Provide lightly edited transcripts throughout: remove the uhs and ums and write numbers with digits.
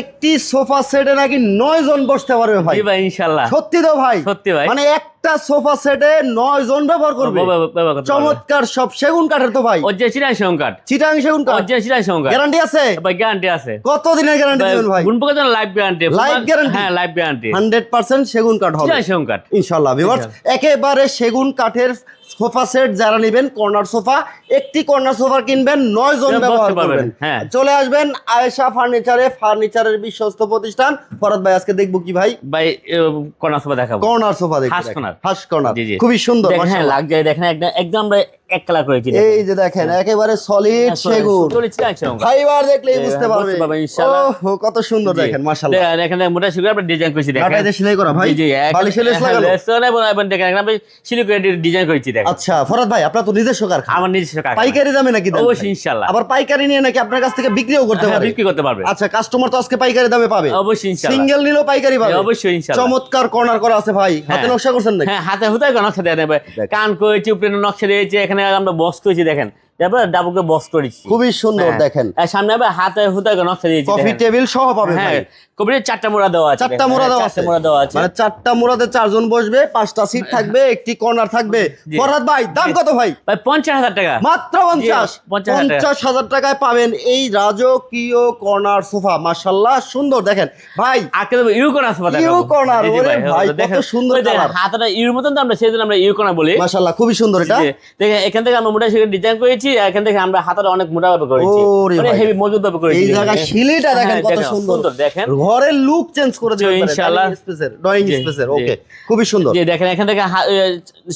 একটি সোফা সেটে নাকি 9 জন বসতে পারবে ভাই। জি ভাই ইনশাআল্লাহ। সত্যি তো ভাই? সত্যি ভাই। মানে একটা সোফা সেটে 9 জন ব্যবহার করবে। চমৎকার সব সেগুন কাঠের তো ভাই। ওই যে চিটাং সেগুন কাঠ। চিটাং সেগুন কাঠ। ওই যে চিটাং সেগুন কাঠ। গ্যারান্টি আছে? ভাই গ্যারান্টি আছে। কত দিনের গ্যারান্টি দিবেন ভাই? গুণ পর্যন্ত লাইফ গ্যারান্টি। Life guarantee? হ্যাঁ লাইফ গ্যারান্টি। 100% সেগুন কাঠ হবে। চিটাং সেগুন কাঠ। ইনশাআল্লাহ ভিউয়ার্স, একেবারে সেগুন কাঠের সোফা সেট যারা নেবেন, কর্নার সোফা, একটি কর্নার সোফা কিনবেন 9 জন ব্যবহার করবেন। হ্যাঁ। চলে আসবেন আয়েশা ফার্নিচারে, ফার্নিচারের বিশ্বস্ত প্রতিষ্ঠান। ফরাদ ভাই আজকে দেখবো কি ভাই? ভাই কর্নার সোফা দেখাবো। কর্নার সোফা দেখবো। হাঁস কর্নার। হাঁস কর্নার। জি, জি। খুবই সুন্দর দেখেন, হ্যাঁ মাশাআল্লাহ। লাক্সারি দেখেন, একদম একদম আমরা এক কালার করেছি। এই যে দেখেন একেবারে সলিড সেগুন। চিটাং সেগুন কাঠ। ফাইবার দেখলেই বুঝতে পারবে। বুঝতে পারবে ইনশাআল্লাহ। ওহো কত সুন্দর দেখেন মাশাআল্লাহ। দেখেন এখানে মোটা সেগুন আমরা ডিজাইন করেছি দেখেন। কাটাই দিয়ে সেলাই করা ভাই? জি জি। বালিশে লেস লাগানো? লেস লাগানো এবং দেখেন এখানে আমরা সিলিক করে ডিজাইন করেছি দেখেন। আচ্ছা ফরাদ ভাই, আপনার তো নিজস্ব কারখানা। আমার নিজস্ব কারখানা। পাইকারি দামে নাকি দেন? অবশ্যই ইনশাআল্লাহ। আবার পাইকারি নিয়ে নাকি আপনার কাছ থেকে বিক্রিও করতে হ্যাঁ, পারে? বিক্রি করতে পারবে। আচ্ছা, কাস্টমার তো আজকে পাইকারি দামে পাবে। অবশ্যই ইনশাআল্লাহ। সিঙ্গেল নিলেও পাইকারি পাবে। অবশ্যই ইনশাআল্লাহ। চমৎকার কর্নার করা আছে ভাই। হাতে হ্যাঁ। নকশা করছেন নাকি? হ্যাঁ হাতে হুতায় নকশা দিয়ে দেবে। কান করেছি, উপরে নকশা দিয়েছি, এখানে আমরা বক্স করেছি দেখেন। তারপর ডাবল করে বক্স করেছি। খুবই সুন্দর হ্যাঁ। দেখেন। আর সামনে আবার হাতে হুতায় নকশা দিয়েছি কফি দেখেন। টেবিল সহ পাবে ভাই। হ্যাঁ কবির 4টা মোড়া দেওয়া আছে। 4টা মোড়া দেওয়া আছে। 4টা মোড়া দেওয়া আছে। মানে 4টা মোড়াতে 4 জন বসবে, 5টা সিট থাকবে, একটি কর্নার থাকবে। জি। ফরহাদ ভাই দাম কত ভাই? ভাই 50,000 টাকা। মাত্র 50। 50,000 টাকা। 50,000 টাকায় পাবেন এই রাজকীয় কর্নার সোফা। মাশাআল্লাহ সুন্দর দেখেন ভাই। আজকে তো ইউকর্নার সোফা দেখাবো। ইউকর্নার, জি, জি ওরে ভাই, দেখেন, কত সুন্দর ওই দেখেন, কালার। হাতাটা ইউর মতন তো আমরা সেজন্য আমরা ইউকর্নার বলি। মাশাআল্লাহ খুবই সুন্দর এটা। জি, দেখেন এখান থেকে আমরা মোটা সেখানে ডিজাইন করেছি, এখান থেকে আমরা হাতাটা অনেক মোটা ভাবে করেছি, ওরে মানে ভাই। হেভি মজবুত ভাবে করেছি। এই জায়গা শিলিটা দেখেন কত সুন্দর। দেখেন ঘরের লুক চেঞ্জ করে দিবেন ইনশাআল্লাহ। ড্রয়িং জি, স্পেসের। জি। ওকে খুবই সুন্দর। যে দেখেন এখান থেকে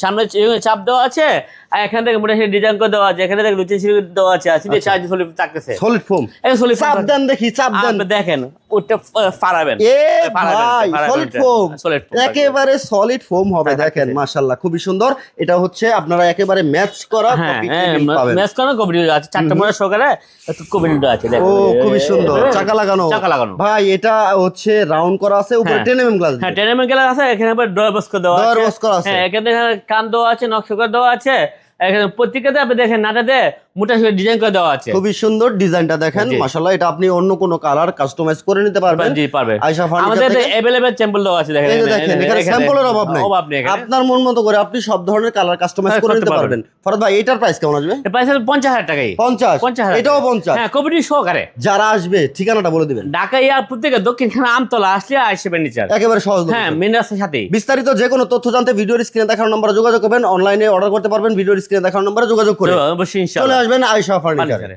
সামনে চাপ দেওয়া আছে, আর এখান থেকে মোটা ডিজাইন করে দেওয়া আছে, এখানে দেখেন লুচি সিঁড়ি দেওয়া আছে, আর সিঁড়ি চার্জ সলিড থাকতেছে। Solid foam. এই সলিড চাপ দেন দেখি, চাপ দেন। দেখেন ওটা ফারাবেন। এ ভাই সলিড ফোম, সলিড একেবারে সলিড ফোম হবে দেখেন মাশাআল্লাহ খুবই সুন্দর। এটা হচ্ছে আপনারা একেবারে ম্যাচ করা হ্যাঁ কপি টেবিল পাবেন। ম্যাচ করা কপি আছে, 4টা মোড়া সহকারে কপি আছে দেখেন। ও খুবই সুন্দর, চাকা লাগানো। চাকা লাগানো ভাই এটা হচ্ছে রাউন্ড করা আছে, উপরে 10 mm গ্লাস। হ্যাঁ 10 mm গ্লাস আছে, এখানে আবার ডয়ার বক্স করে দেওয়া আছে। ডয়ার বক্স করা আছে। হ্যাঁ এখানে কান দেওয়া আছে, নকশা করে দেওয়া আছে, এখানে প্রত্যেকটাতে আপনি দেখেন নাটাতে মোটা করে ডিজাইন করে দেওয়া আছে। খুবই সুন্দর ডিজাইনটা দেখেন মাশাআল্লাহ। এটা আপনি অন্য কোনো কালার কাস্টমাইজ করে নিতে পারবেন। জি পারবে। আয়েশা ফার্নিচার আমাদের থেকে अवेलेबल স্যাম্পল দেওয়া আছে দেখেন। এই যে দেখেন এখানে স্যাম্পলের অভাব নাই। এখানে আপনার মন মতো করে আপনি সব ধরনের কালার কাস্টমাইজ করে করতে নিতে পারবেন। ফরহাদ ভাই এটার প্রাইস কেমন আসবে? এর প্রাইস 50,000 টাকাই। 50? এটাও 50? হ্যাঁ কমিটি সহকারে। যারা আসবে ঠিকানাটা বলে দিবেন। ঢাকা এয়ারপোর্ট থেকে দক্ষিণখানা আমতলা আসলে আইসে ফার্নিচার। একেবারে সহজ। হ্যাঁ মেন রাস্তার সাথেই। বিস্তারিত যে কোনো তথ্য জানতে ভিডিওর স্ক্রিনে দেখানো নম্বরে যোগাযোগ করবেন, অনলাইনে অর্ডার করতে পারবেন ভিডিওর স্ক্রিনে দেখানো নম্বরে যোগাযোগ করে। অবশ্যই চলে ইনশাআল্লাহ আসবেন আয়েশা ফার্নিচারে। ফার্নিচারে।